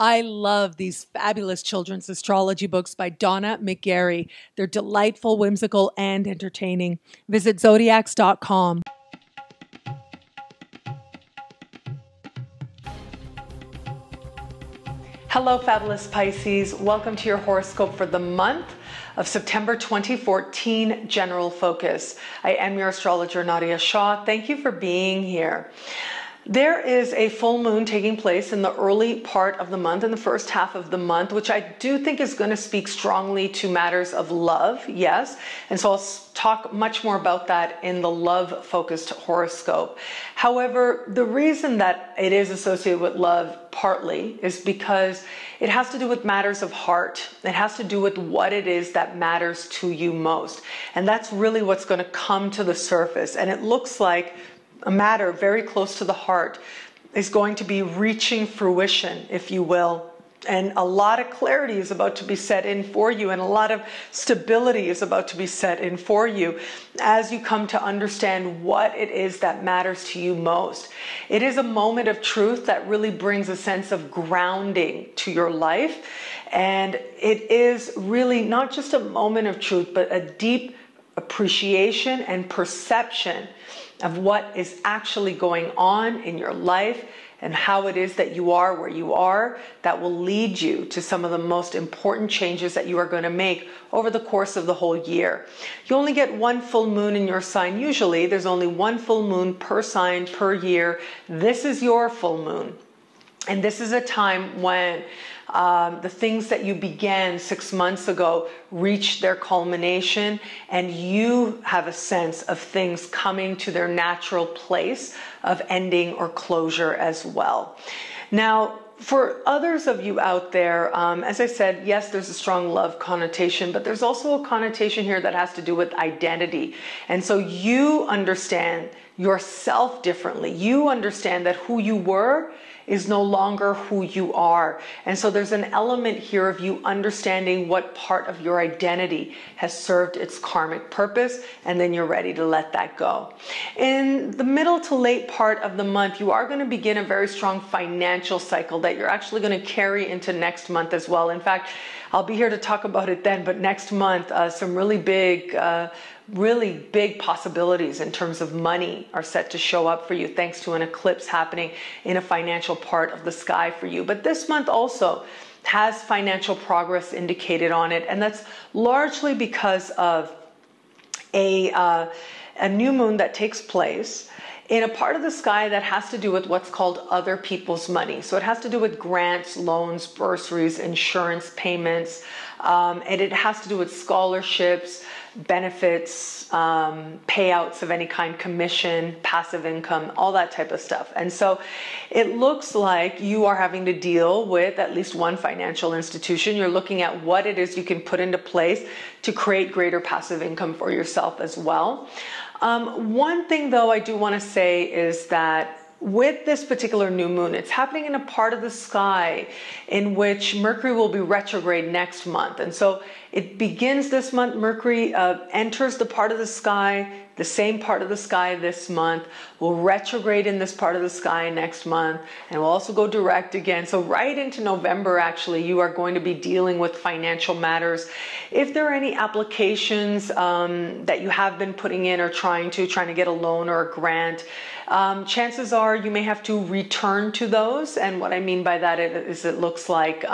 I love these fabulous children's astrology books by Donna McGarry. They're delightful, whimsical, and entertaining. Visit zodiacs.com. Hello, fabulous Pisces. Welcome to your horoscope for the month of September 2014, General Focus. I am your astrologer, Nadiya Shah. Thank you for being here. There is a full moon taking place in the early part of the month, in the first half of the month, which I do think is going to speak strongly to matters of love, yes. And so I'll talk much more about that in the love-focused horoscope. However, the reason that it is associated with love partly is because it has to do with matters of heart. It has to do with what it is that matters to you most. And that's really what's going to come to the surface. And it looks like a matter very close to the heart is going to be reaching fruition, if you will. And a lot of clarity is about to be set in for you, and a lot of stability is about to be set in for you as you come to understand what it is that matters to you most. It is a moment of truth that really brings a sense of grounding to your life. And it is really not just a moment of truth, but a deep appreciation and perception of what is actually going on in your life and how it is that you are where you are, that will lead you to some of the most important changes that you are going to make over the course of the whole year. You only get one full moon in your sign. Usually there's only one full moon per sign per year. This is your full moon. And this is a time when the things that you began 6 months ago reach their culmination, and you have a sense of things coming to their natural place of ending or closure as well. Now, for others of you out there, as I said, yes, there's a strong love connotation, but there's also a connotation here that has to do with identity. And so you understand yourself differently. You understand that who you were is no longer who you are. And so there's an element here of you understanding what part of your identity has served its karmic purpose, and then you're ready to let that go. In the middle to late part of the month, you are going to begin a very strong financial cycle that you're actually going to carry into next month as well. In fact, I'll be here to talk about it then, but next month, some really big possibilities in terms of money are set to show up for you thanks to an eclipse happening in a financial part of the sky for you. But this month also has financial progress indicated on it, and that's largely because of a new moon that takes place in a part of the sky that has to do with what's called other people's money. So it has to do with grants, loans, bursaries, insurance payments, and it has to do with scholarships, benefits, payouts of any kind, commission, passive income, all that type of stuff. And so it looks like you are having to deal with at least one financial institution. You're looking at what it is you can put into place to create greater passive income for yourself as well. One thing though I do want to say is that with this particular new moon, it's happening in a part of the sky in which Mercury will be retrograde next month. And so it begins this month. Mercury enters the part of the sky, the same part of the sky this month, will retrograde in this part of the sky next month, and will also go direct again. So right into November, actually, you are going to be dealing with financial matters. If there are any applications that you have been putting in or trying to get a loan or a grant, chances are you may have to return to those. And what I mean by that is it looks like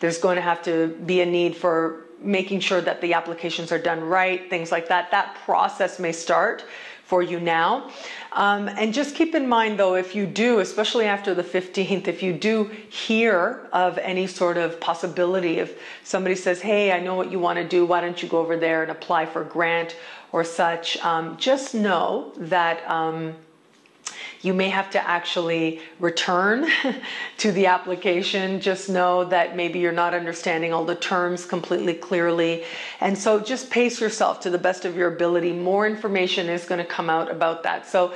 there's going to have to be a need for making sure that the applications are done right, things like that. That process may start for you now. And just keep in mind though, if you do, especially after the 15th, if you do hear of any sort of possibility, if somebody says, hey, I know what you want to do, why don't you go over there and apply for a grant or such, just know that you may have to actually return to the application. Just know that maybe you're not understanding all the terms completely clearly. And so just pace yourself to the best of your ability. More information is going to come out about that. So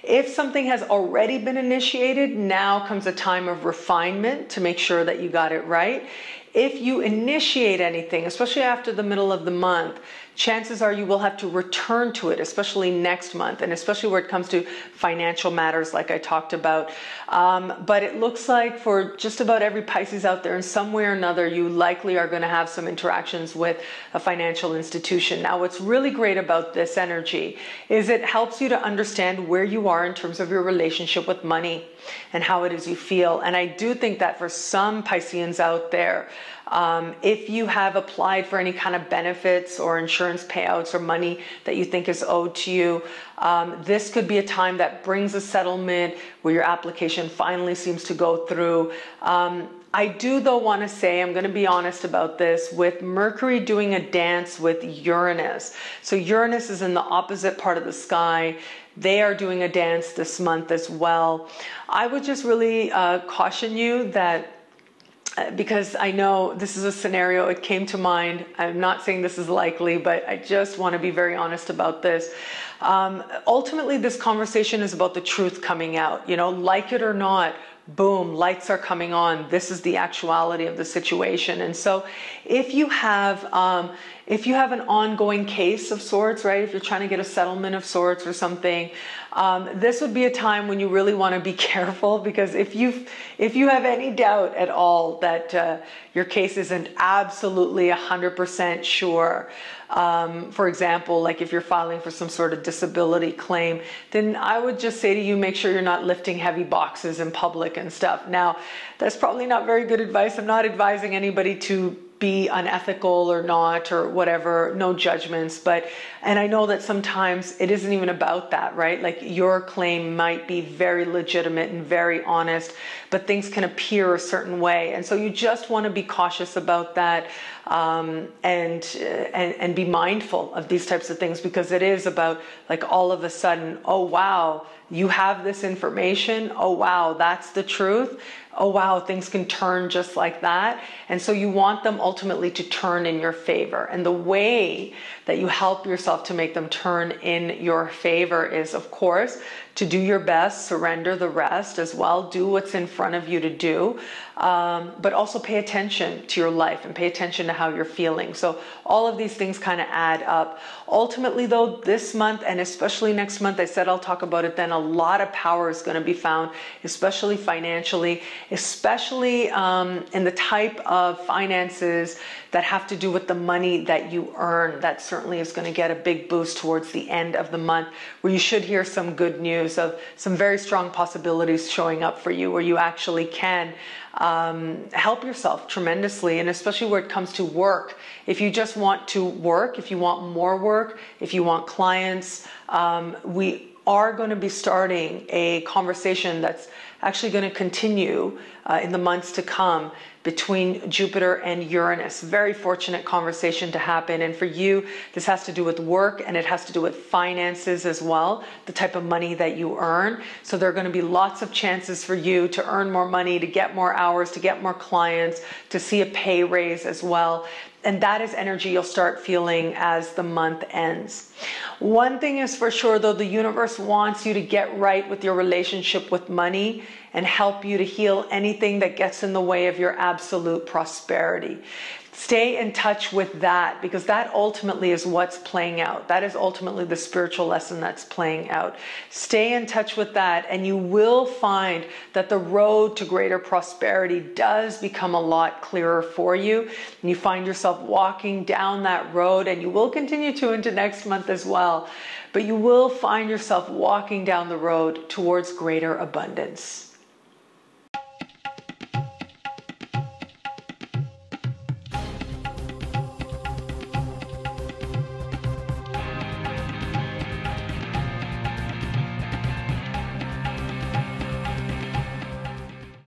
If something has already been initiated, now comes a time of refinement to make sure that you got it right. If you initiate anything, especially after the middle of the month, chances are you will have to return to it, especially next month, and especially where it comes to financial matters like I talked about. But it looks like for just about every Pisces out there, in some way or another, you likely are going to have some interactions with a financial institution. Now, what's really great about this energy is it helps you to understand where you are in terms of your relationship with money and how it is you feel. And I do think that for some Pisceans out there, if you have applied for any kind of benefits or insurance payouts or money that you think is owed to you, this could be a time that brings a settlement where your application finally seems to go through. I do, though, want to say, I'm going to be honest about this, with Mercury doing a dance with Uranus. So Uranus is in the opposite part of the sky. They are doing a dance this month as well. I would just really caution you that, because I know this is a scenario, it came to mind. I'm not saying this is likely, but I just want to be very honest about this. Ultimately, this conversation is about the truth coming out. You know, like it or not, boom, lights are coming on. This is the actuality of the situation. And so if you have an ongoing case of sorts, right, if you're trying to get a settlement of sorts or something, this would be a time when you really want to be careful, because if you have any doubt at all that your case isn't absolutely 100% sure, for example, like if you're filing for some sort of disability claim, then I would just say to you, make sure you're not lifting heavy boxes in public and stuff. Now, that's probably not very good advice. I'm not advising anybody to be unethical or not or whatever, no judgments, and I know that sometimes it isn't even about that, right? Like your claim might be very legitimate and very honest, but things can appear a certain way. And so you just want to be cautious about that, and be mindful of these types of things, because it is about like all of a sudden, oh wow, you have this information, oh wow, that's the truth. Oh wow, things can turn just like that. And so you want them ultimately to turn in your favor. And the way that you help yourself to make them turn in your favor is, of course, to do your best, surrender the rest as well, do what's in front of you to do, but also pay attention to your life and pay attention to how you're feeling. So all of these things kind of add up. Ultimately though, this month and especially next month, I said I'll talk about it then, a lot of power is going to be found, especially financially, especially in the type of finances that have to do with the money that you earn. That certainly is going to get a big boost towards the end of the month, where you should hear some good news of some very strong possibilities showing up for you, where you actually can help yourself tremendously. And especially where it comes to work, if you just want to work, if you want more work, if you want clients, we are going to be starting a conversation that's actually going to continue in the months to come between Jupiter and Uranus. Very fortunate conversation to happen. And for you, this has to do with work, and it has to do with finances as well, the type of money that you earn. So there are going to be lots of chances for you to earn more money, to get more hours, to get more clients, to see a pay raise as well. And that is energy you'll start feeling as the month ends. One thing is for sure, though, the universe wants you to get right with your relationship with money and help you to heal anything that gets in the way of your absolute prosperity. Stay in touch with that, because that ultimately is what's playing out. That is ultimately the spiritual lesson that's playing out. Stay in touch with that, and you will find that the road to greater prosperity does become a lot clearer for you. And you find yourself walking down that road, and you will continue to into next month as well. But you will find yourself walking down the road towards greater abundance.